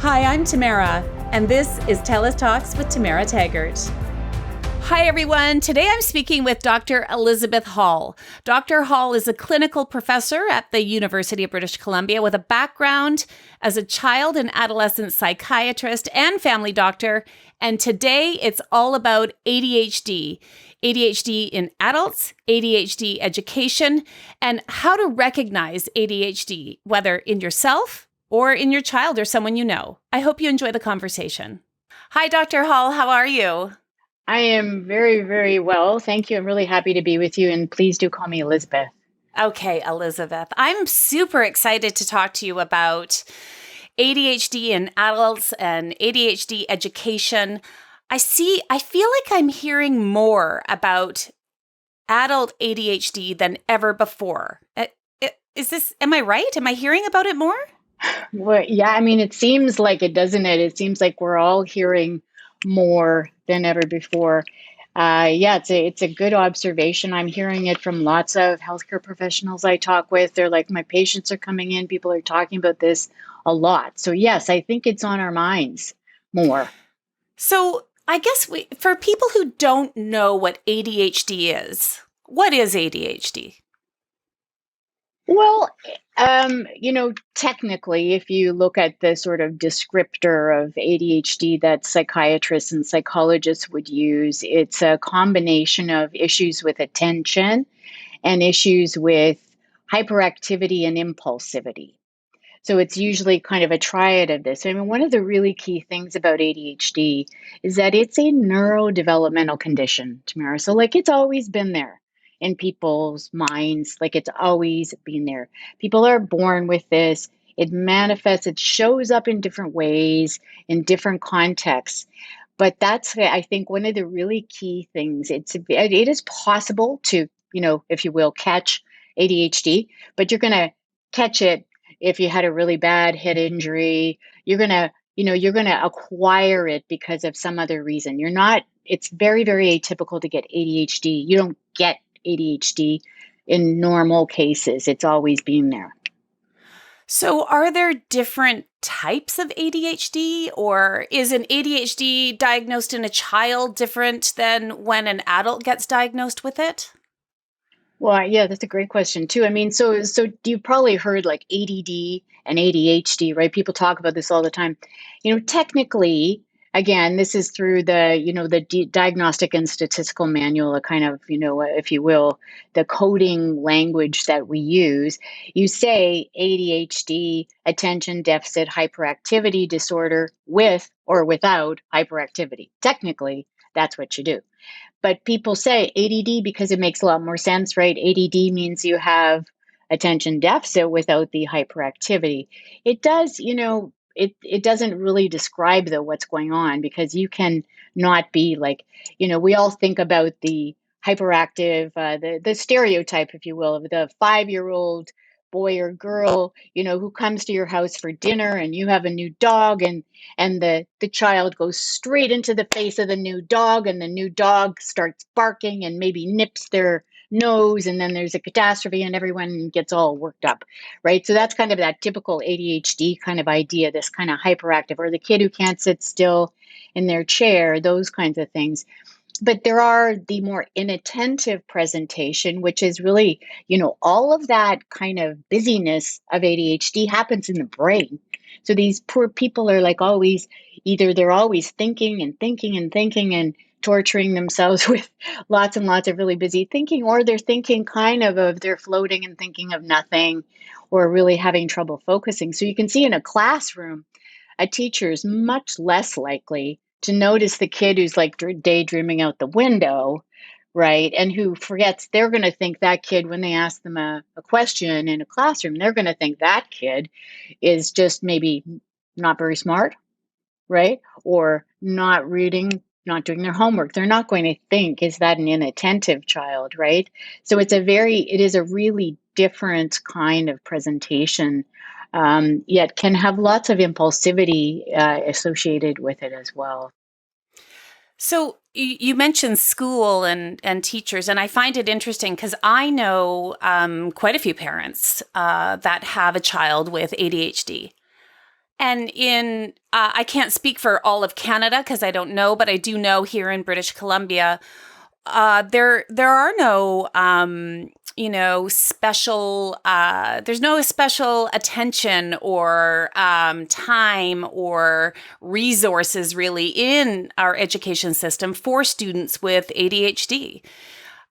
Hi, I'm Tamara, and this is TELUS Talks with Tamara Taggart. Hi, everyone. Today I'm speaking with Dr. Elizabeth Hall. Dr. Hall is a clinical professor at the University of British Columbia with a background as a child and adolescent psychiatrist and family doctor. And today it's all about ADHD. ADHD in adults, ADHD education, and how to recognize ADHD, whether in yourself or in your child or someone you know. I hope you enjoy the conversation. Hi, Dr. Hall. How are you? I am very, very well. Thank you. I'm really happy to be with you. And please do call me Elizabeth. Okay, Elizabeth. I'm super excited to talk to you about ADHD in adults and ADHD education. I feel like I'm hearing more about adult ADHD than ever before. Am I right? Am I hearing about it more? Well, yeah, I mean, it seems like it, doesn't it? It seems like we're all hearing more than ever before. Yeah, it's a good observation. I'm hearing it from lots of healthcare professionals I talk with. They're like, my patients are coming in. People are talking about this a lot. So yes, I think it's on our minds more. So I guess for people who don't know what ADHD is, what is ADHD? Well, technically, if you look at the sort of descriptor of ADHD that psychiatrists and psychologists would use, it's a combination of issues with attention and issues with hyperactivity and impulsivity. So it's usually kind of a triad of this. I mean, one of the really key things about ADHD is that it's a neurodevelopmental condition, Tamara. So, like, it's always been there in people's minds, like, it's always been there. People are born with this. It manifests, it shows up in different ways, in different contexts. But that's, I think, one of the really key things. It is possible to, if you will, catch ADHD, but you're going to catch it if you had a really bad head injury. You're going to acquire it because of some other reason. It's very, very atypical to get ADHD. You don't get ADHD in normal cases. It's always been there. So, are there different types of ADHD, or is an ADHD diagnosed in a child different than when an adult gets diagnosed with it? Well, yeah, that's a great question too. I mean, so you've probably heard like ADD and ADHD, right? People talk about this all the time. Technically, again, this is through the Diagnostic and Statistical Manual, a kind of, if you will, the coding language that we use. You say ADHD, attention deficit hyperactivity disorder, with or without hyperactivity. Technically, that's what you do. But people say ADD because it makes a lot more sense, right? ADD means you have attention deficit without the hyperactivity. It does, it doesn't really describe though what's going on, because you can not be like, we all think about the hyperactive, the stereotype, if you will, of the 5-year-old boy or girl, who comes to your house for dinner, and you have a new dog, and the child goes straight into the face of the new dog, and the new dog starts barking and maybe nips their nose, and then there's a catastrophe and everyone gets all worked up, right? So that's kind of that typical ADHD kind of idea, this kind of hyperactive, or the kid who can't sit still in their chair, those kinds of things. But there are the more inattentive presentation, which is really, all of that kind of busyness of ADHD happens in the brain. So these poor people are like always, either they're always thinking and thinking and thinking and torturing themselves with lots and lots of really busy thinking, or they're thinking they're floating and thinking of nothing, or really having trouble focusing. So you can see in a classroom, a teacher is much less likely to notice the kid who's like daydreaming out the window, right? And who forgets, they're going to think that kid, when they ask them a question in a classroom, they're going to think that kid is just maybe not very smart, right? Or not reading, not doing their homework. They're not going to think, is that an inattentive child, right? So it is a really different kind of presentation, yet can have lots of impulsivity associated with it as well. So you mentioned school and teachers, and I find it interesting because I know quite a few parents that have a child with ADHD. And I can't speak for all of Canada because I don't know, but I do know here in British Columbia, there are no special there's no special attention or time or resources really in our education system for students with ADHD.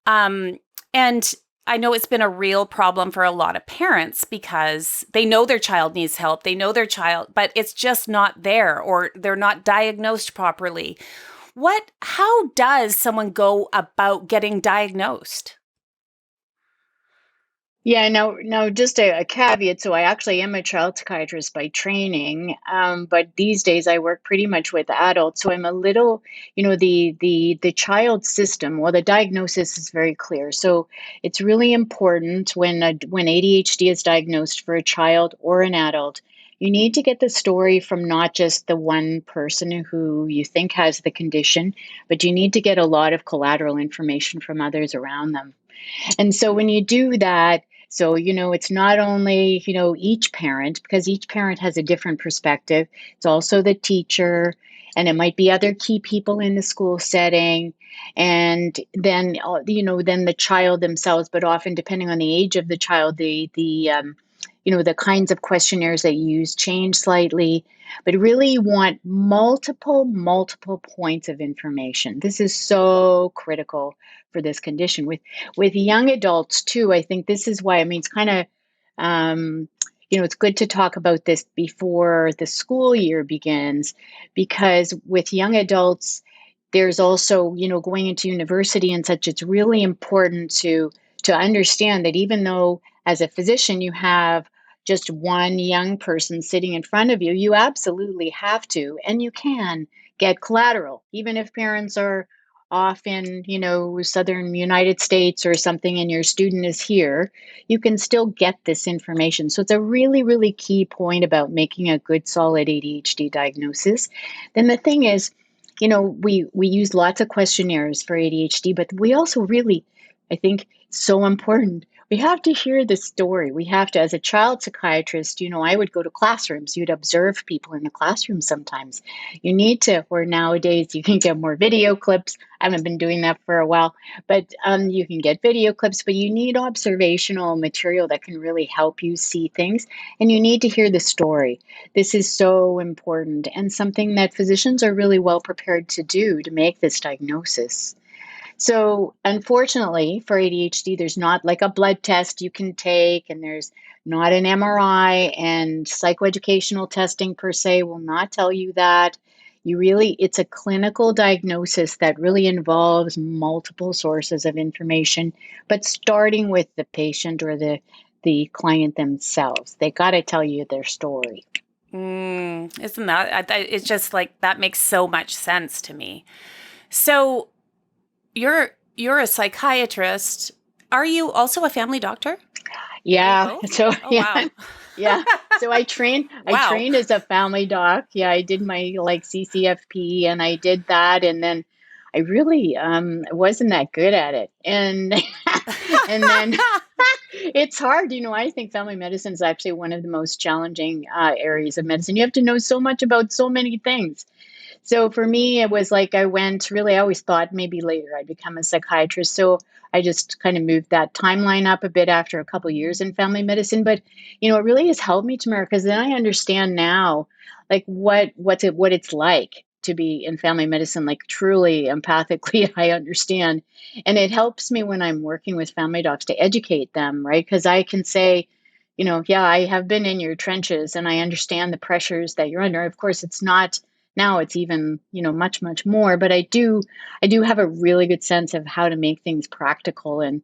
And I know it's been a real problem for a lot of parents because they know their child needs help. They know their child, but it's just not there or they're not diagnosed properly. How does someone go about getting diagnosed? Yeah, now just a caveat. So I actually am a child psychiatrist by training, but these days I work pretty much with adults. So I'm a little, the child system. Well, the diagnosis is very clear. So it's really important when ADHD is diagnosed for a child or an adult. You need to get the story from not just the one person who you think has the condition, but you need to get a lot of collateral information from others around them. And so when you do that, so, it's not only, each parent, because each parent has a different perspective. It's also the teacher, and it might be other key people in the school setting. And then, then the child themselves, but often depending on the age of the child, the kinds of questionnaires that you use change slightly. But really, you want multiple points of information. This is so critical for this condition. With young adults too, I think this is why, it's kind of, it's good to talk about this before the school year begins, because with young adults, there's also, going into university and such, it's really important to understand that even though as a physician you have just one young person sitting in front of you, you absolutely have to, and you can get collateral, even if parents are off in, southern United States or something, and your student is here, you can still get this information. So it's a really, really key point about making a good, solid ADHD diagnosis. Then the thing is, we use lots of questionnaires for ADHD, but we also really, I think, so important. We have to hear the story. We have to, as a child psychiatrist, I would go to classrooms. You'd observe people in the classroom sometimes. You need to, or nowadays you can get more video clips. I haven't been doing that for a while, but you can get video clips, but you need observational material that can really help you see things. And you need to hear the story. This is so important and something that physicians are really well prepared to do to make this diagnosis. So, unfortunately, for ADHD, there's not like a blood test you can take, and there's not an MRI, and psychoeducational testing per se will not tell you that. It's a clinical diagnosis that really involves multiple sources of information, but starting with the patient or the client themselves. They got to tell you their story. Isn't that, it's just like, that makes so much sense to me. So, you're a psychiatrist. Are you also a family doctor? Yeah. So Oh, yeah, wow. yeah. So I Wow. trained as a family doc. Yeah, I did my like CCFP and I did that, and then I really wasn't that good at it. And and then it's hard, I think family medicine is actually one of the most challenging areas of medicine. You have to know so much about so many things. So for me, it was like I always thought maybe later I'd become a psychiatrist. So I just kind of moved that timeline up a bit after a couple of years in family medicine. But, it really has helped me, Tamara, because then I understand now, like what it's like to be in family medicine, like truly empathically, I understand. And it helps me when I'm working with family docs to educate them, right? Because I can say, yeah, I have been in your trenches and I understand the pressures that you're under. Of course, it's not now, it's even, much more, but I do have a really good sense of how to make things practical. And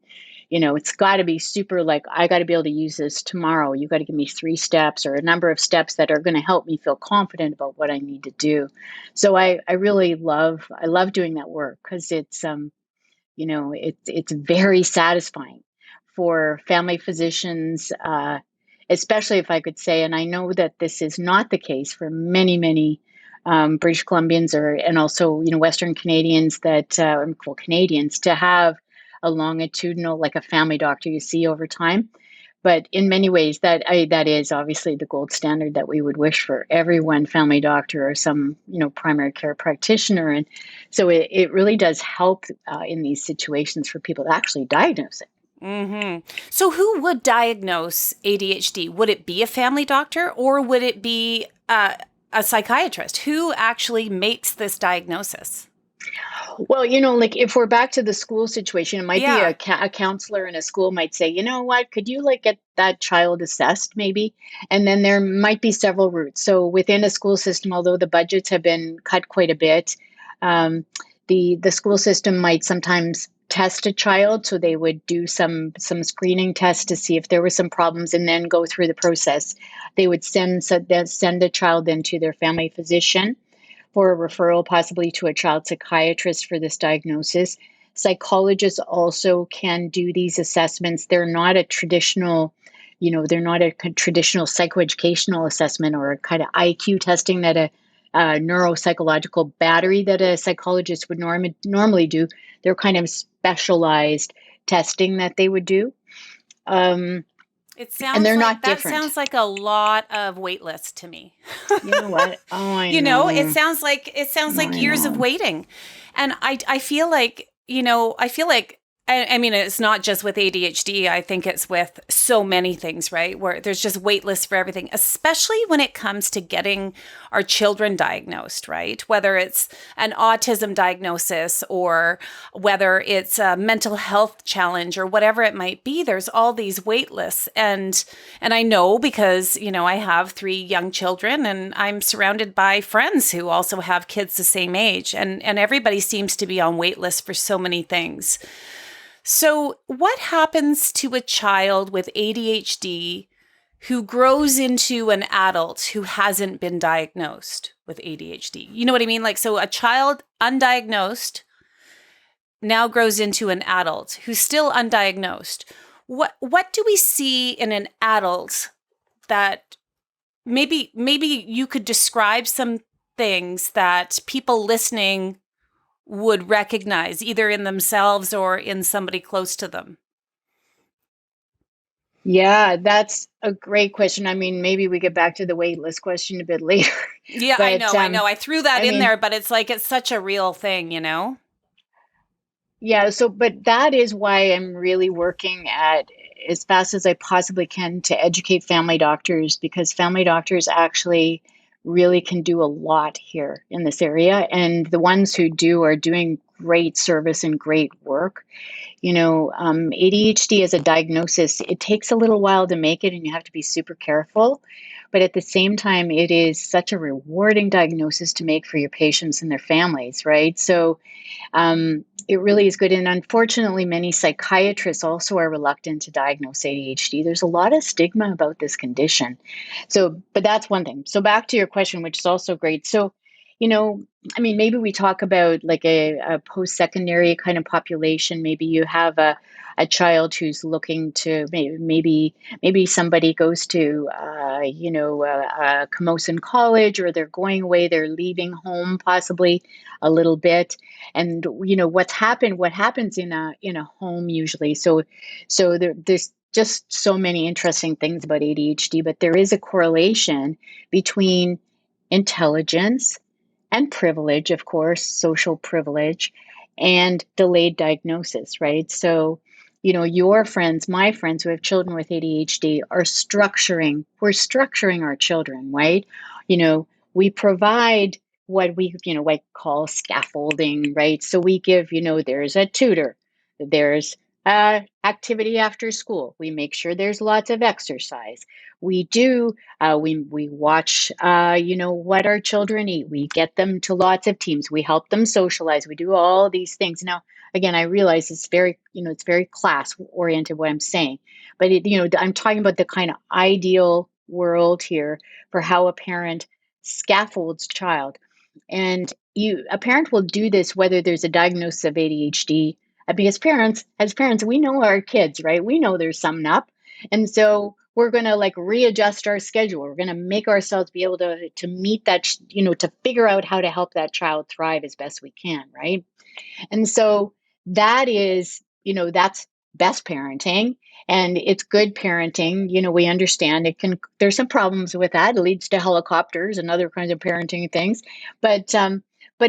it's got to be super, like, I got to be able to use this tomorrow. You got to give me 3 steps or a number of steps that are going to help me feel confident about what I need to do. So I really love doing that work, because it's very satisfying for family physicians, especially, if I could say, and I know that this is not the case for many British Columbians, and also Western Canadians, that Canadians, to have a longitudinal, like a family doctor you see over time. But in many ways, that is obviously the gold standard that we would wish for everyone, family doctor or some primary care practitioner. And so it really does help in these situations for people to actually diagnose it. So who would diagnose ADHD? Would it be a family doctor or would it be a psychiatrist? Who actually makes this diagnosis? Well, like if we're back to the school situation, it might be Yeah. a counselor in a school might say, you know what, could you like get that child assessed maybe? And then there might be several routes. So within a school system, although the budgets have been cut quite a bit, um, the school system might sometimes test a child. So they would do some screening tests to see if there were some problems and then go through the process. They would send a child then to their family physician for a referral, possibly to a child psychiatrist for this diagnosis. Psychologists also can do these assessments. They're not a traditional, traditional psychoeducational assessment or a kind of IQ testing that a neuropsychological battery that a psychologist would normally do. They're kind of specialized testing that they would do. It And sounds they're like not that different. sounds like a lot of wait lists to me. You know what? Oh, I It know. sounds like I years of know. waiting. And I feel like, I mean, it's not just with ADHD. I think it's with so many things, right? Where there's just wait lists for everything, especially when it comes to getting our children diagnosed, right? Whether it's an autism diagnosis or whether it's a mental health challenge or whatever it might be, there's all these wait lists. And I know because, I have 3 young children and I'm surrounded by friends who also have kids the same age. And everybody seems to be on wait lists for so many things. So, what happens to a child with ADHD who grows into an adult who hasn't been diagnosed with ADHD? You know what I mean? Like, so a child undiagnosed now grows into an adult who's still undiagnosed. What do we see in an adult that maybe you could describe some things that people listening would recognize either in themselves or in somebody close to them? Yeah, that's a great question. I mean, maybe we get back to the wait list question a bit later. Yeah, I But know, I know. I threw that I in mean, there, but it's like it's such a real thing, you know? yeah, but that is why I'm really working at as fast as I possibly can to educate family doctors because family doctors actually really can do a lot here in this area. And the ones who do are doing great service and great work. ADHD as a diagnosis, it takes a little while to make it and you have to be super careful. But at the same time, it is such a rewarding diagnosis to make for your patients and their families, right? So it really is good. And unfortunately, many psychiatrists also are reluctant to diagnose ADHD. There's a lot of stigma about this condition. So, but that's one thing. So, back to your question, which is also great. So, you know, I mean, maybe we talk about like a post secondary kind of population. Maybe you have a child who's looking to maybe somebody goes to Camosun College or they're going away, they're leaving home possibly a little bit, and what happens in a home usually. So there's just so many interesting things about ADHD, but there is a correlation between intelligence and privilege, of course, social privilege, and delayed diagnosis, right? So, your friends, my friends who have children with ADHD we're structuring our children, right? We provide what we, like call scaffolding, right? So we give, there's a tutor, there's activity after school. We make sure there's lots of exercise. We do we watch, what our children eat. We get them to lots of teams. We help them socialize. We do all these things. Now, again, I realize it's very class oriented what I'm saying, but I'm talking about the kind of ideal world here for how a parent scaffolds child. And a parent will do this whether there's a diagnosis of ADHD, because as parents, we know our kids, right? We know there's something up. And so we're going to like readjust our schedule. We're going to make ourselves be able to meet that, to figure out how to help that child thrive as best we can, right? And so that is, that's best parenting and it's good parenting. We understand there's some problems with that. It leads to helicopters and other kinds of parenting things. But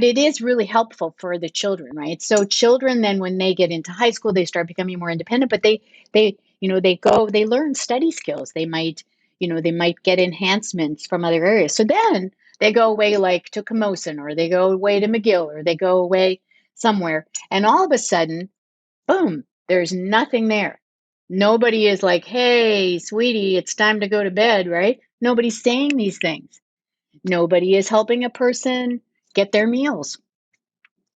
it is really helpful for the children, right? So children then when they get into high school, they start becoming more independent, but they learn study skills. They might get enhancements from other areas. So then they go away like to Camosun or they go away to McGill or they go away somewhere. And all of a sudden, boom, there's nothing there. Nobody is like, hey, sweetie, it's time to go to bed, right? Nobody's saying these things. Nobody is helping a person get their meals,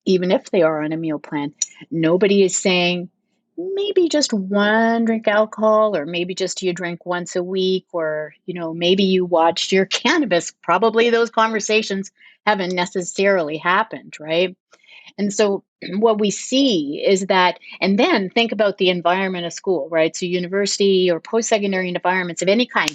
even if they are on a meal plan. Nobody is saying, maybe just one drink alcohol, or maybe just you drink once a week, or, maybe you watched your cannabis. Probably those conversations haven't necessarily happened, right? And so what we see is that, and then think about the environment of school, right? So university or post-secondary environments of any kind,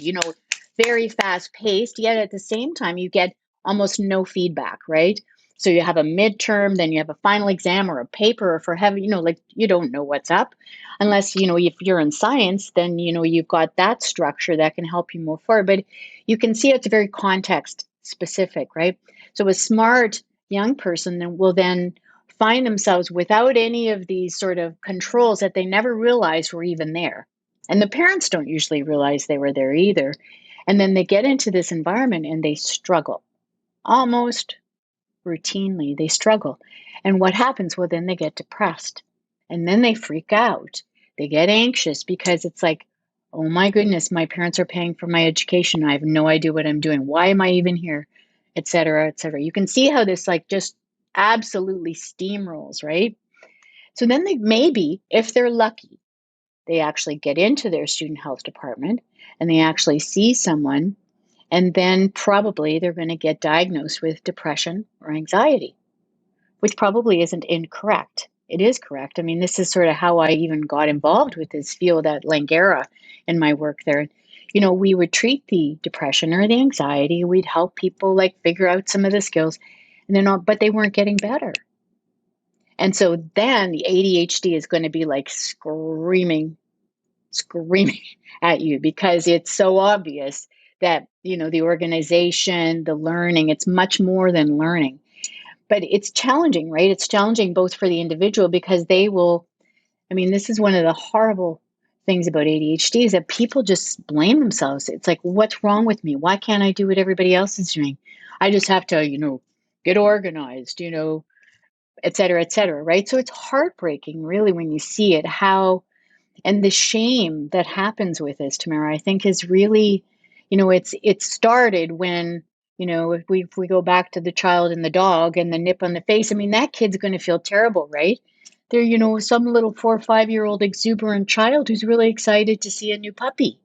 very fast paced, yet at the same time, you get almost no feedback, right? So you have a midterm, then you have a final exam or a paper, or for heavy, like you don't know what's up unless, if you're in science, then, you've got that structure that can help you move forward. But you can see it's very context specific, right? So a smart young person will then find themselves without any of these sort of controls that they never realized were even there. And the parents don't usually realize they were there either. And then they get into this environment and they struggle. Almost routinely, they struggle. And what happens? Well, then they get depressed and then they freak out. They get anxious because it's like, oh my goodness, my parents are paying for my education. I have no idea what I'm doing. Why am I even here? Et cetera, et cetera. You can see how this just absolutely steamrolls, right? So then maybe, if they're lucky, they actually get into their student health department and they actually see someone, and then probably they're going to get diagnosed with depression or anxiety, which probably isn't incorrect. It is correct. I mean, this is sort of how I even got involved with this field at Langara in my work there. We would treat the depression or the anxiety. We'd help people figure out some of the skills, and but they weren't getting better. And so then the ADHD is going to be screaming at you because it's so obvious that, the organization, the learning, it's much more than learning. But it's challenging, right? It's challenging both for the individual because this is one of the horrible things about ADHD is that people just blame themselves. It's like, what's wrong with me? Why can't I do what everybody else is doing? I just have to, get organized, et cetera, right? So it's heartbreaking, really, when you see it, and the shame that happens with this, Tamara, I think is really, it started when, if we go back to the child and the dog and the nip on the face, that kid's going to feel terrible, right? They're, some little 4 or 5-year-old exuberant child who's really excited to see a new puppy.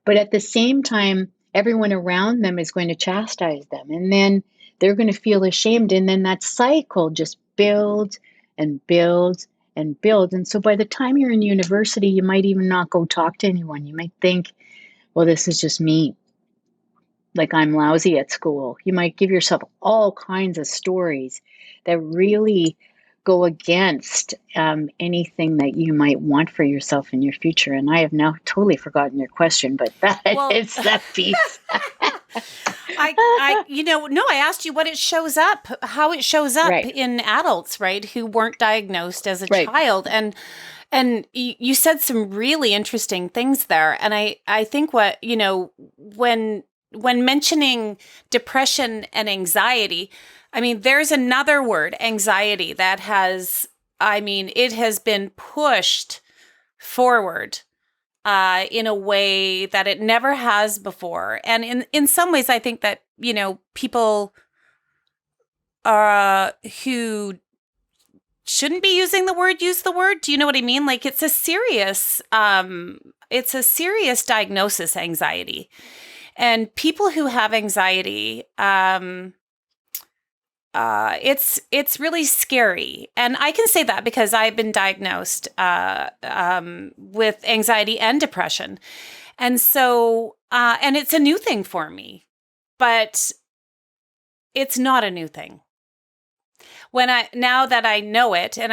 But at the same time, everyone around them is going to chastise them. And then they're going to feel ashamed. And then that cycle just builds and builds and builds. And so by the time you're in university, you might even not go talk to anyone. You might think, well, this is just me. I'm lousy at school. You might give yourself all kinds of stories that really go against anything that you might want for yourself in your future. And I have now totally forgotten your question, but it's that piece. I asked you how it shows up Right. in adults, right, who weren't diagnosed as a Right. child. And you said some really interesting things there. And I think when mentioning depression and anxiety, there's another word, anxiety, that it has been pushed forward in a way that it never has before. And in some ways, I think that, people who shouldn't be using the word, use the word. Do you know what I mean? It's a serious diagnosis, anxiety. And people who have anxiety, it's really scary. And I can say that because I've been diagnosed with anxiety and depression. And so, and it's a new thing for me, but it's not a new thing. Now that I know it, and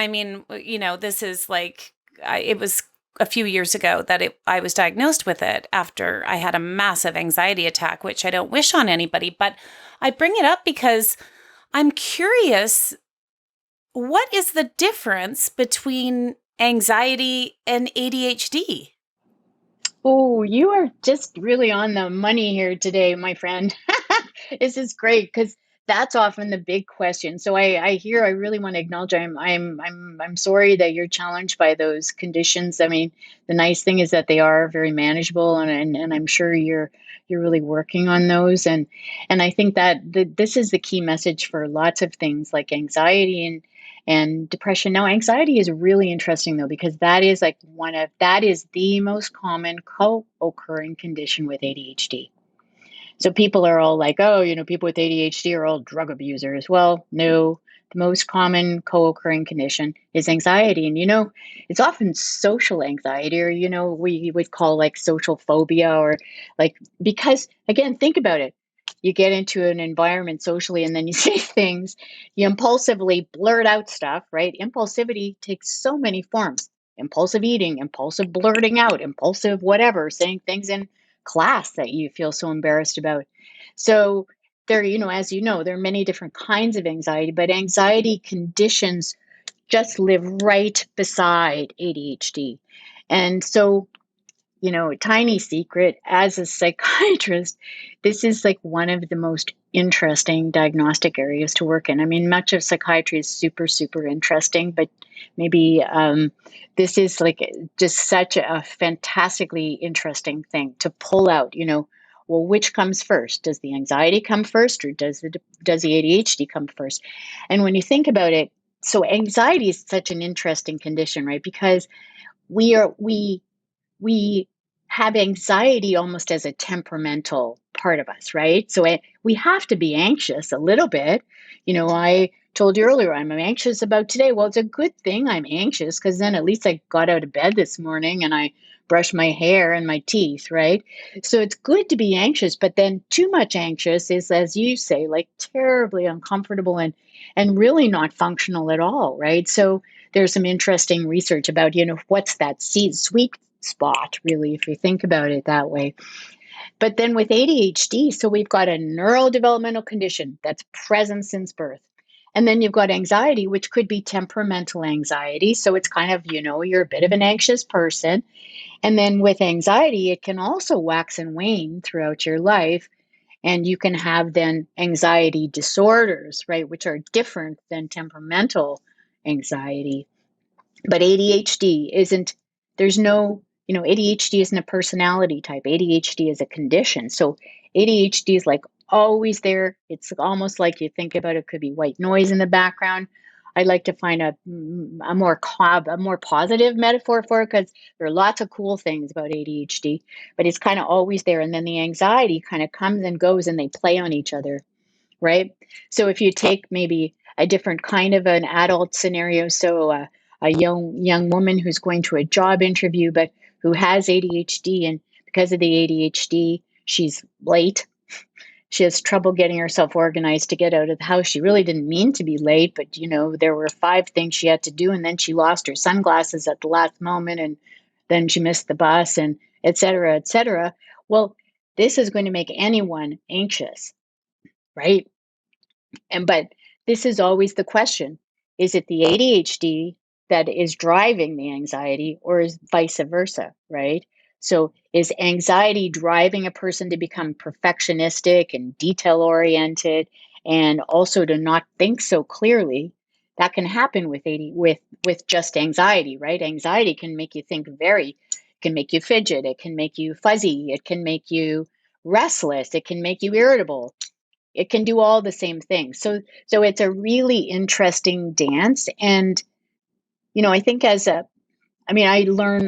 this is it was a few years ago that I was diagnosed with it after I had a massive anxiety attack, which I don't wish on anybody. But I bring it up because I'm curious, what is the difference between anxiety and ADHD? Oh, you are just really on the money here today, my friend. This is great because that's often the big question. So I really want to acknowledge I'm sorry that you're challenged by those conditions. I mean, the nice thing is that they are very manageable, and I'm sure you're really working on those. And I think that this is the key message for lots of things like anxiety and depression. Now, anxiety is really interesting though, because that is the most common co-occurring condition with ADHD. So people are all like, oh, people with ADHD are all drug abusers. Well, no, the most common co-occurring condition is anxiety. And, it's often social anxiety, or, we would call like social phobia, or like, because again, think about it. You get into an environment socially and then you say things, you impulsively blurt out stuff, right? Impulsivity takes so many forms: impulsive eating, impulsive blurting out, impulsive whatever, saying things in class that you feel so embarrassed about. So there, as you know, there are many different kinds of anxiety, but anxiety conditions just live right beside ADHD. And so, tiny secret, as a psychiatrist, this is like one of the most interesting diagnostic areas to work in. I mean, much of psychiatry is super, super interesting, but maybe this is like just such a fantastically interesting thing to pull out, well, which comes first? Does the anxiety come first, or does the ADHD come first? And when you think about it, so anxiety is such an interesting condition, right? Because we have anxiety almost as a temperamental part of us, right? So we have to be anxious a little bit. I told you earlier, I'm anxious about today. Well, it's a good thing I'm anxious, because then at least I got out of bed this morning and I brushed my hair and my teeth, right? So it's good to be anxious, but then too much anxious is, as you say, like terribly uncomfortable and really not functional at all, right? So there's some interesting research about, what's that sweet spot, really, if you think about it that way. But then with ADHD, so we've got a neurodevelopmental condition that's present since birth. And then you've got anxiety, which could be temperamental anxiety. So it's kind of, you're a bit of an anxious person. And then with anxiety, it can also wax and wane throughout your life. And you can have then anxiety disorders, right, which are different than temperamental anxiety. But ADHD isn't, there's no, ADHD isn't a personality type. ADHD is a condition. So ADHD is like always there. It's almost like, you think about it, could be white noise in the background. I'd like to find a more positive metaphor for it, because there are lots of cool things about ADHD, but it's kind of always there. And then the anxiety kind of comes and goes, and they play on each other, right? So if you take maybe a different kind of an adult scenario, so a young woman who's going to a job interview, but who has ADHD, and because of the ADHD, she's late. She has trouble getting herself organized to get out of the house. She really didn't mean to be late, but there were 5 things she had to do, and then she lost her sunglasses at the last moment, and then she missed the bus, and et cetera, et cetera. Well, this is going to make anyone anxious, right? But this is always the question: is it the ADHD that is driving the anxiety, or is vice versa, right? So is anxiety driving a person to become perfectionistic and detail oriented, and also to not think so clearly? That can happen with with just anxiety, right? Anxiety can make you think can make you fidget, it can make you fuzzy, it can make you restless, it can make you irritable. It can do all the same things. So it's a really interesting dance. And, I think I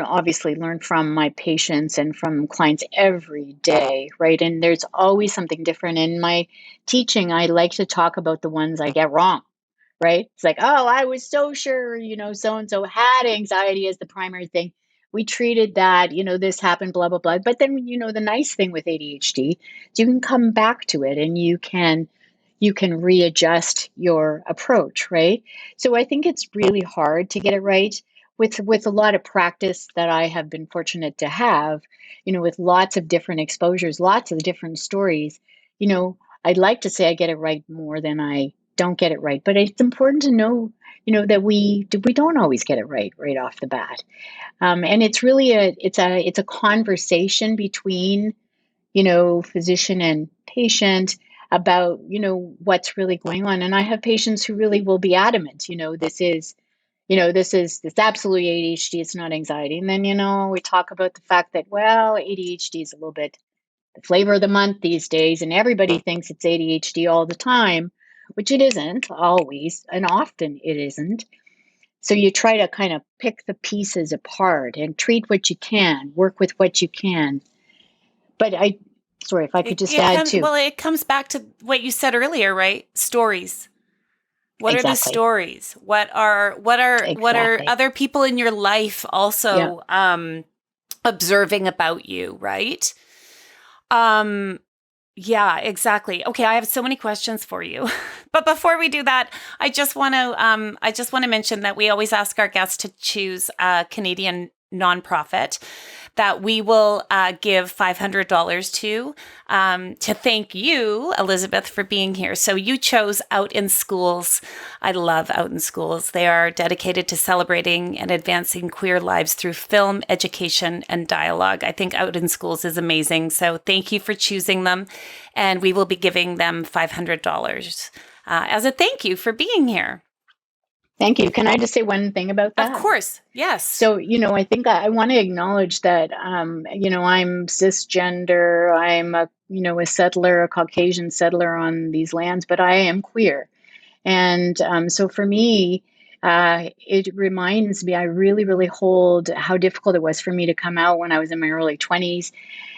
obviously learn from my patients and from clients every day, right? And there's always something different. In my teaching, I like to talk about the ones I get wrong, right? It's like, oh, I was so sure, so and so had anxiety as the primary thing. We treated that, this happened, blah, blah, blah. But then, the nice thing with ADHD is you can come back to it, and you can readjust your approach, right? So I think it's really hard to get it right. with a lot of practice that I have been fortunate to have, with lots of different exposures, lots of different stories, you know, I'd like to say I get it right more than I don't get it right, but it's important to know, that we don't always get it right off the bat. And it's really a conversation between, physician and patient about, what's really going on. And I have patients who really will be adamant, this absolutely ADHD, it's not anxiety. And then, we talk about the fact that, well, ADHD is a little bit the flavor of the month these days, and everybody thinks it's ADHD all the time, which it isn't always, and often it isn't. So you try to kind of pick the pieces apart and treat what you can, work with what you can. But sorry, if I could just add too. Well, it comes back to what you said earlier, right? Stories. What are the stories? What are other people in your life also observing about you, right? Yeah, exactly. Okay, I have so many questions for you. But before we do that, I just want to mention that we always ask our guests to choose a Canadian nonprofit that we will give $500 to thank you, Elizabeth, for being here. So you chose Out in Schools. I love Out in Schools. They are dedicated to celebrating and advancing queer lives through film, education, and dialogue. I think Out in Schools is amazing. So thank you for choosing them. And we will be giving them $500 as a thank you for being here. Thank you. Can I just say one thing about that? Of course. Yes. So, I think I want to acknowledge that, I'm cisgender. I'm a settler, a Caucasian settler on these lands, but I am queer. And so for me, it reminds me, I really, really hold how difficult it was for me to come out when I was in my early 20s.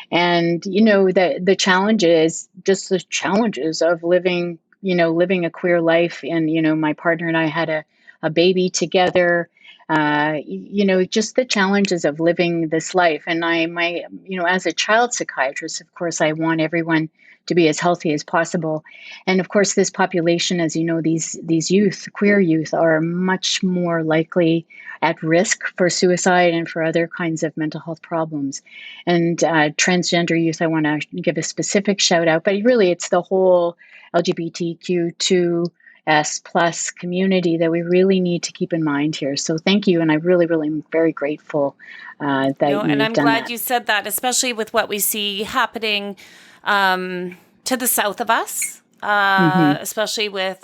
And, the challenges, just the challenges of living a queer life. And, my partner and I had a baby together, just the challenges of living this life. And as a child psychiatrist, of course, I want everyone to be as healthy as possible. And of course, this population, as you know, these youth, queer youth, are much more likely at risk for suicide and for other kinds of mental health problems. And transgender youth, I want to give a specific shout out, but really it's the whole LGBTQ2 S plus community that we really need to keep in mind here. So thank you. And I really, really am very grateful that you've done that. And I'm glad you said that, especially with what we see happening to the south of us, especially with,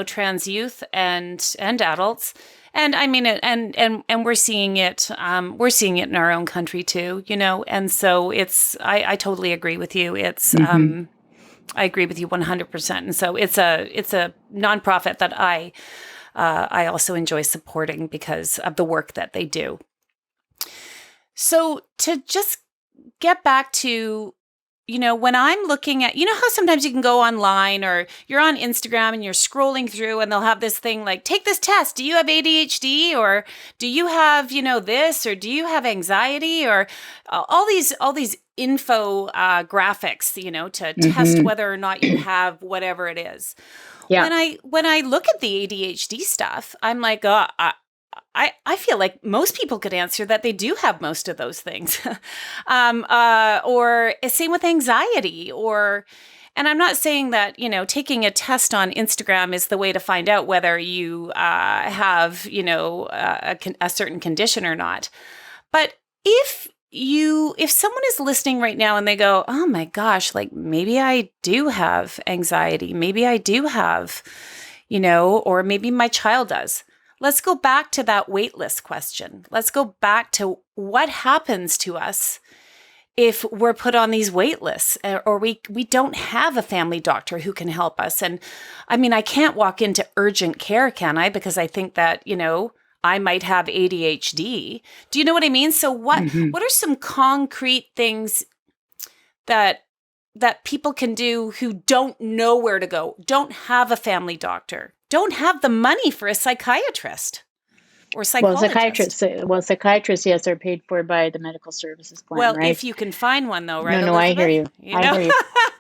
trans youth and adults. And I mean, and we're seeing it in our own country too, and so I totally agree with you. I agree with you 100%. And so it's a nonprofit that I also enjoy supporting because of the work that they do. So to just get back to, when I'm looking at, how sometimes you can go online or you're on Instagram and you're scrolling through and they'll have this thing like, take this test. Do you have ADHD or do you have, this, or do you have anxiety, or all these info graphics, to test whether or not you have whatever it is. Yeah. When I look at the ADHD stuff, I'm like, I feel like most people could answer that they do have most of those things. Or same with anxiety, and I'm not saying that, taking a test on Instagram is the way to find out whether you have, a certain condition or not. But if someone is listening right now and they go, oh my gosh, like maybe I do have anxiety, maybe I do have, or maybe my child does. Let's go back to that wait list question. Let's go back to what happens to us if we're put on these wait lists, or we don't have a family doctor who can help us. And I mean, I can't walk into urgent care, can I? Because I think that, I might have ADHD. Do you know what I mean? So what are some concrete things that people can do who don't know where to go, don't have a family doctor, don't have the money for a psychiatrist or psychologist? Psychiatrists, yes, are paid for by the medical services plan. Well, right? If you can find one, though, right? No, I hear you.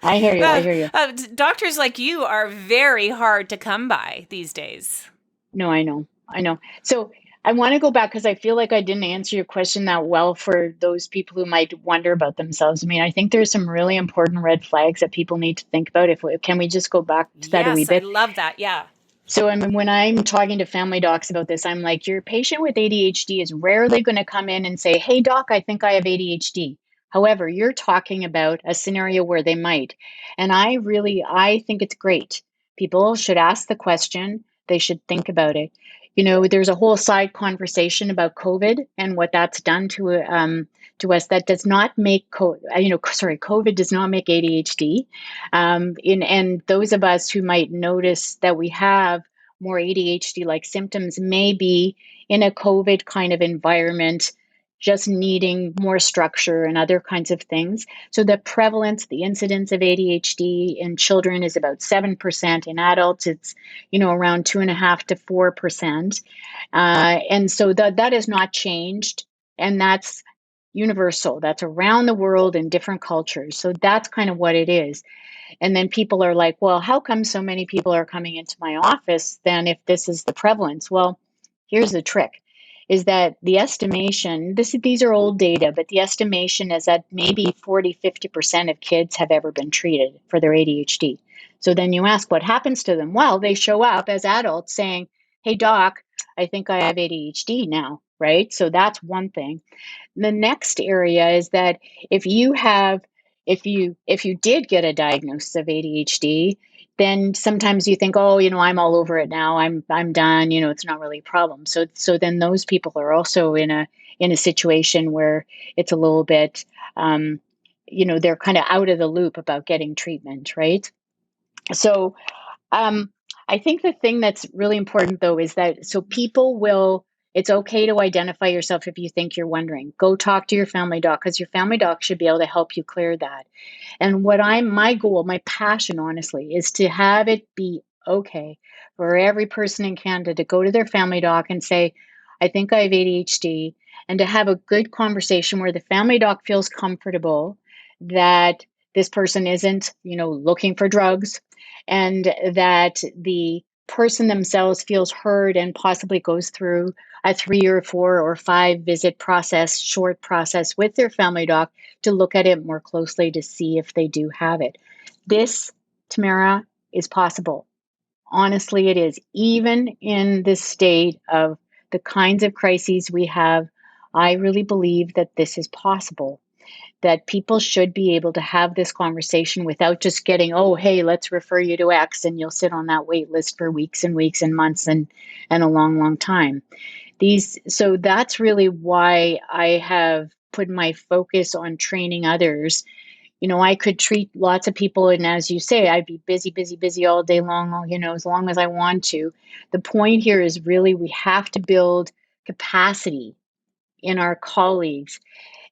I hear you. Doctors like you are very hard to come by these days. No, I know. So I want to go back because I feel like I didn't answer your question that well for those people who might wonder about themselves. I mean, I think there's some really important red flags that people need to think about. Can we just go back to that a wee Yes, I bit? love that. Yeah. So, I mean, when I'm talking to family docs about this, I'm like, your patient with ADHD is rarely going to come in and say, "Hey, doc, I think I have ADHD." However, you're talking about a scenario where they might. And I think it's great. People should ask the question, they should think about it. There's a whole side conversation about COVID and what that's done to us. That does not make, COVID does not make ADHD. And those of us who might notice that we have more ADHD like symptoms may be in a COVID kind of environment, just needing more structure and other kinds of things. So the prevalence, the incidence of ADHD in children is about 7%. In adults, it's around 2.5 to 4%. And so that has not changed, and that's universal. That's around the world in different cultures. So that's kind of what it is. And then people are like, well, how come so many people are coming into my office then if this is the prevalence? Well, here's the trick is that the estimation, these are old data, but the estimation is that maybe 40-50% of kids have ever been treated for their ADHD. So then you ask what happens to them? Well, they show up as adults saying, "Hey, doc, I think I have ADHD now," right? So that's one thing. The next area is that if you have if you did get a diagnosis of ADHD, then sometimes you think, "Oh, I'm all over it now. I'm done, it's not really a problem." So then those people are also in a situation where it's a little bit they're kind of out of the loop about getting treatment, right? So um, I think the thing that's really important though is that it's okay to identify yourself if you think you're wondering. Go talk to your family doc because your family doc should be able to help you clear that. And my goal, my passion, honestly, is to have it be okay for every person in Canada to go to their family doc and say, "I think I have ADHD," and to have a good conversation where the family doc feels comfortable that this person isn't, looking for drugs, and that the person themselves feels heard and possibly goes through a 3 or 4 or 5 visit process, short process with their family doc to look at it more closely to see if they do have it. This, Tamara, is possible. Honestly, it is. Even in this state of the kinds of crises we have, I really believe that this is possible, that people should be able to have this conversation without just getting, "Oh, hey, let's refer you to X," and you'll sit on that wait list for weeks and weeks and months and a long, long time. So that's really why I have put my focus on training others. I could treat lots of people, and as you say, I'd be busy, busy, busy all day long, as long as I want to. The point here is really we have to build capacity in our colleagues,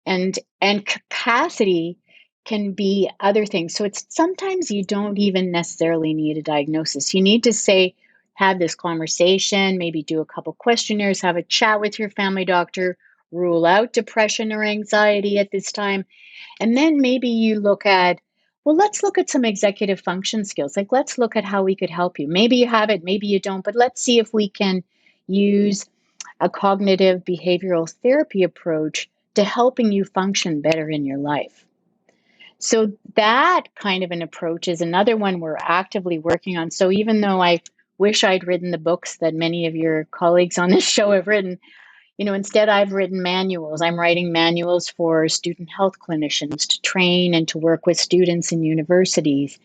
and capacity can be other things. So it's sometimes you don't even necessarily need a diagnosis. You need to say, have this conversation, maybe do a couple questionnaires, have a chat with your family doctor, rule out depression or anxiety at this time. And then maybe you look at, well, let's look at some executive function skills. Like, let's look at how we could help you. Maybe you have it, maybe you don't, but let's see if we can use a cognitive behavioral therapy approach to helping you function better in your life. So that kind of an approach is another one we're actively working on. So even though I wish I'd written the books that many of your colleagues on this show have written, instead I've written manuals. I'm writing manuals for student health clinicians to train and to work with students in universities,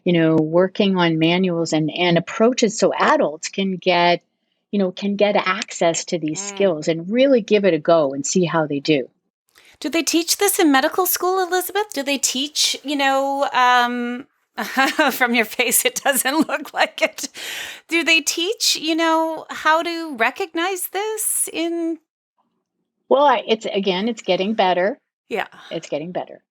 working on manuals and approaches so adults can get access to these skills and really give it a go and see how they do. Do they teach this in medical school, Elizabeth? Do they teach, from your face, it doesn't look like it. Do they teach, how to recognize this in? Well, it's getting better. Yeah. It's getting better.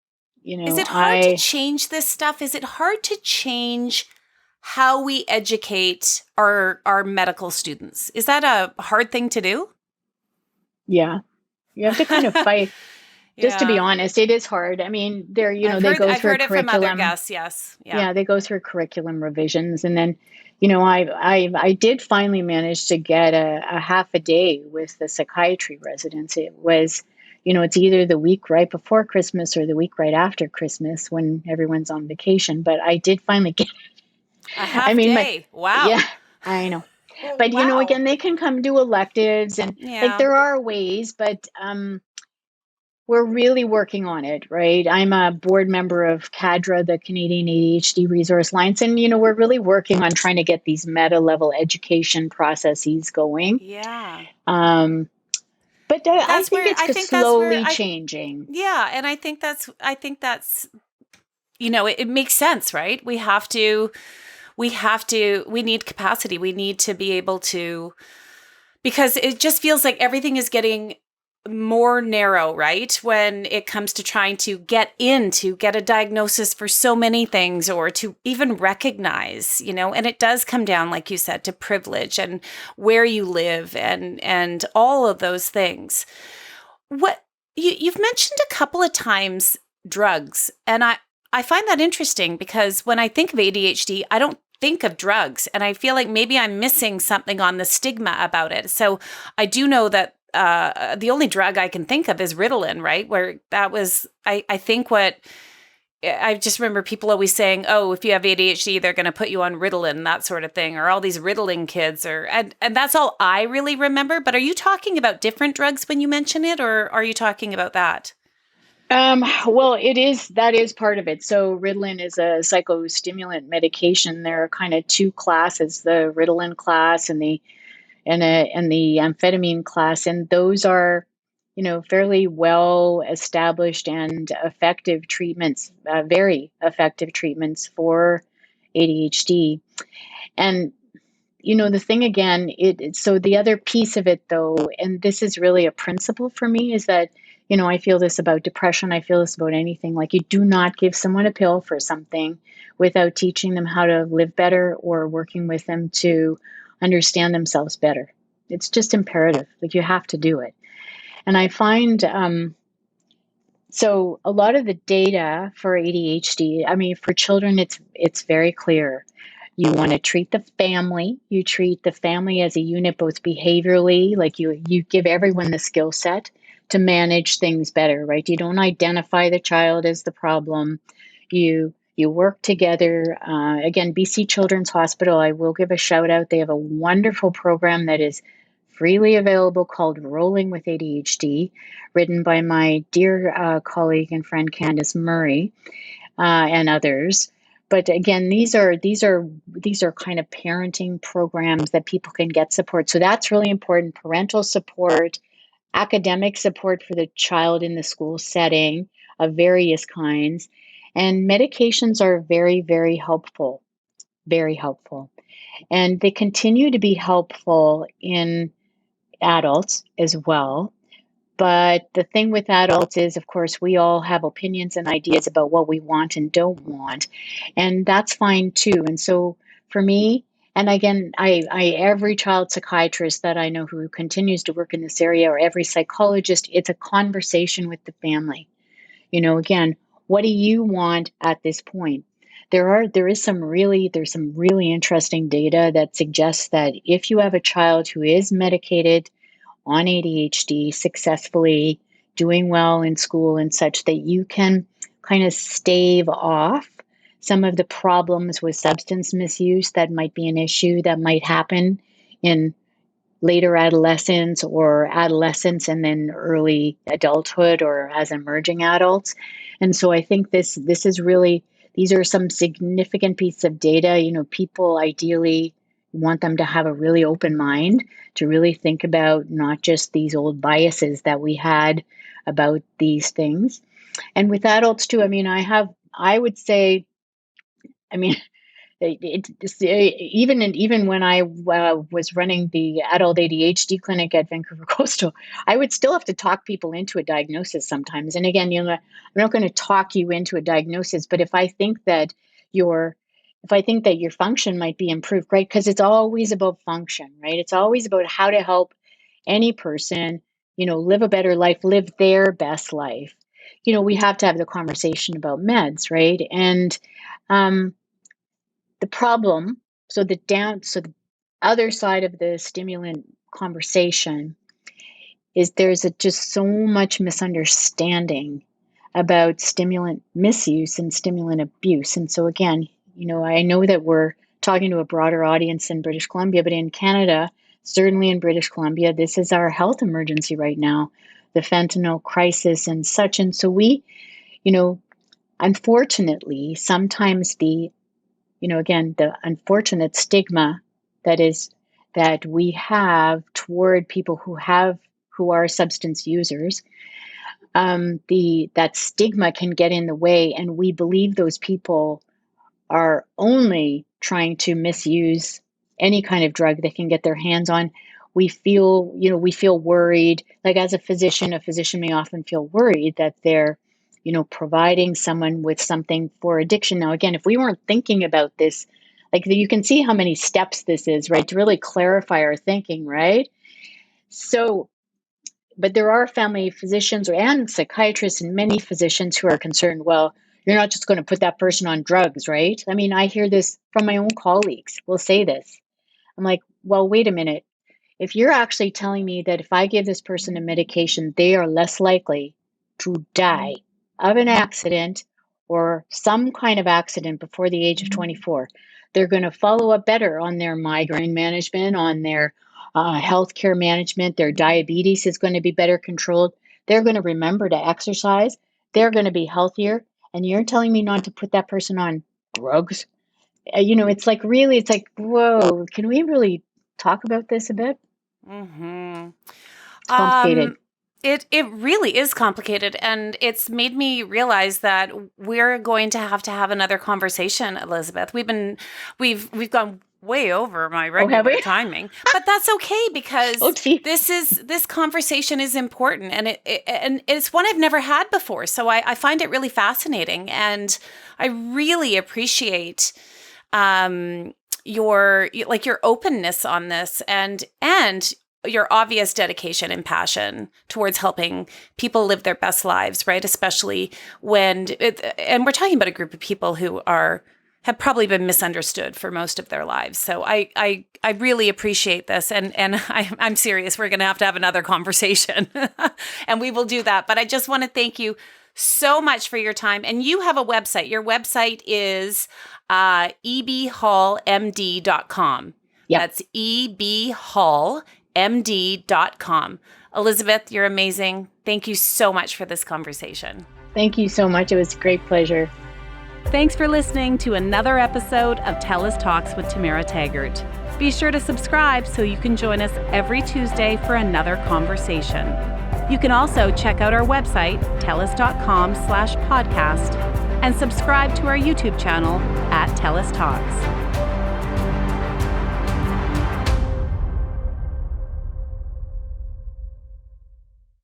Is it hard to change this stuff? Is it hard to change how we educate our medical students? Is that a hard thing to do? Yeah. You have to kind of fight. Just to be honest, it is hard. I mean, they go through I've heard curriculum. It from other guests, yes. Yeah, they go through curriculum revisions, and then, I did finally manage to get a half a day with the psychiatry residents. It was, it's either the week right before Christmas or the week right after Christmas when everyone's on vacation. But I did finally get, A I half mean, day. yeah, Wow. I know. Oh, But, wow. again, they can come do electives and like Yeah. there are ways, but we're really working on it, right? I'm a board member of CADRA, the Canadian ADHD Resource Alliance, and we're really working on trying to get these meta level education processes going. Yeah. Um, but I That's think where it's I think that's where slowly I changing. yeah, and I think that's it makes sense, right? We need capacity. We need to be able to, because it just feels like everything is getting more narrow, right? When it comes to trying to get a diagnosis for so many things, or to even recognize, and it does come down, like you said, to privilege and where you live and all of those things. What you've mentioned a couple of times drugs, and I find that interesting because when I think of ADHD, I don't think of drugs, and I feel like maybe I'm missing something on the stigma about it. So I do know that the only drug I can think of is Ritalin, right? Where that was, I think what I just remember people always saying, "Oh, if you have ADHD, they're going to put you on Ritalin," that sort of thing, or all these Ritalin kids, and that's all I really remember. But are you talking about different drugs when you mention it, or are you talking about that? Well, that is part of it. So Ritalin is a psychostimulant medication. There are kind of two classes: the Ritalin class and the amphetamine class, and those are, fairly well established and effective treatments, very effective treatments for ADHD. And the thing again, so the other piece of it though, and this is really a principle for me, is that I feel this about depression. I feel this about anything. Like, you do not give someone a pill for something without teaching them how to live better or working with them to understand themselves better. It's just imperative. Like, you have to do it. And I find so a lot of the data for ADHD, I mean, for children, it's very clear. You want to treat the family. You treat the family as a unit, both behaviorally, like you give everyone the skill set to manage things better, right? You don't identify the child as the problem. You work together. Again, BC Children's Hospital, I will give a shout out. They have a wonderful program that is freely available called Rolling with ADHD, written by my dear colleague and friend Candace Murray and others. But again, these are kind of parenting programs that people can get support. So that's really important: parental support, academic support for the child in the school setting of various kinds, and medications are very, very helpful, very helpful, and they continue to be helpful in adults as well. But the thing with adults is, of course, we all have opinions and ideas about what we want and don't want. And that's fine too. And so for me, and again, every child psychiatrist that I know who continues to work in this area, or every psychologist, it's a conversation with the family. Again, what do you want at this point? There's some really interesting data that suggests that if you have a child who is medicated on ADHD successfully, doing well in school and such, that you can kind of stave off some of the problems with substance misuse that might be an issue that might happen in later adolescence and then early adulthood or as emerging adults. And so I think this is really, these are some significant pieces of data. People ideally want them to have a really open mind, to really think about not just these old biases that we had about these things. And with adults too, I would say, I mean, even when I was running the adult ADHD clinic at Vancouver Coastal, I would still have to talk people into a diagnosis sometimes. And again, I'm not going to talk you into a diagnosis, but your if I think that your function might be improved, right? Because it's always about function, right? It's always about how to help any person, live a better life, live their best life. We have to have the conversation about meds, right? And um, the problem the other side of the stimulant conversation is there's just so much misunderstanding about stimulant misuse and stimulant abuse. And so again, I know that we're talking to a broader audience in British Columbia, but in Canada, certainly in British Columbia, this is our health emergency right now, the fentanyl crisis and such. And so we, unfortunately, sometimes the unfortunate stigma that we have toward people who are substance users, that stigma can get in the way, and we believe those people are only trying to misuse any kind of drug they can get their hands on. We feel worried. Like as a physician may often feel worried that they're, providing someone with something for addiction. Now, again, if we weren't thinking about this, like you can see how many steps this is, right, to really clarify our thinking, right? So, but there are family physicians and psychiatrists and many physicians who are concerned, well, you're not just going to put that person on drugs, right? I mean, I hear this from my own colleagues will say this. I'm like, well, wait a minute. If you're actually telling me that if I give this person a medication, they are less likely to die of an accident or some kind of accident before the age of 24, they're going to follow up better on their migraine management, on their healthcare management, their diabetes is going to be better controlled. They're going to remember to exercise. They're going to be healthier. And you're telling me not to put that person on drugs? It's like, whoa, can we really talk about this a bit? Mm-hmm. It's complicated. It really is complicated, and it's made me realize that we're going to have another conversation, Elizabeth. We've gone way over my regular timing, but that's okay because this conversation is important, and it's one I've never had before. So I find it really fascinating, and I really appreciate your openness on this and your obvious dedication and passion towards helping people live their best lives, right? Especially and we're talking about a group of people who have probably been misunderstood for most of their lives. So I really appreciate this. And I'm serious. We're going to have another conversation and we will do that. But I just want to thank you so much for your time. And you have a website. Your website is ebhallmd.com. Yep. That's ebhallmd.com. Elizabeth, you're amazing. Thank you so much for this conversation. Thank you so much. It was a great pleasure. Thanks for listening to another episode of TELUS Talks with Tamara Taggart. Be sure to subscribe so you can join us every Tuesday for another conversation. You can also check out our website, telus.com/podcast, and subscribe to our YouTube channel at TELUS Talks.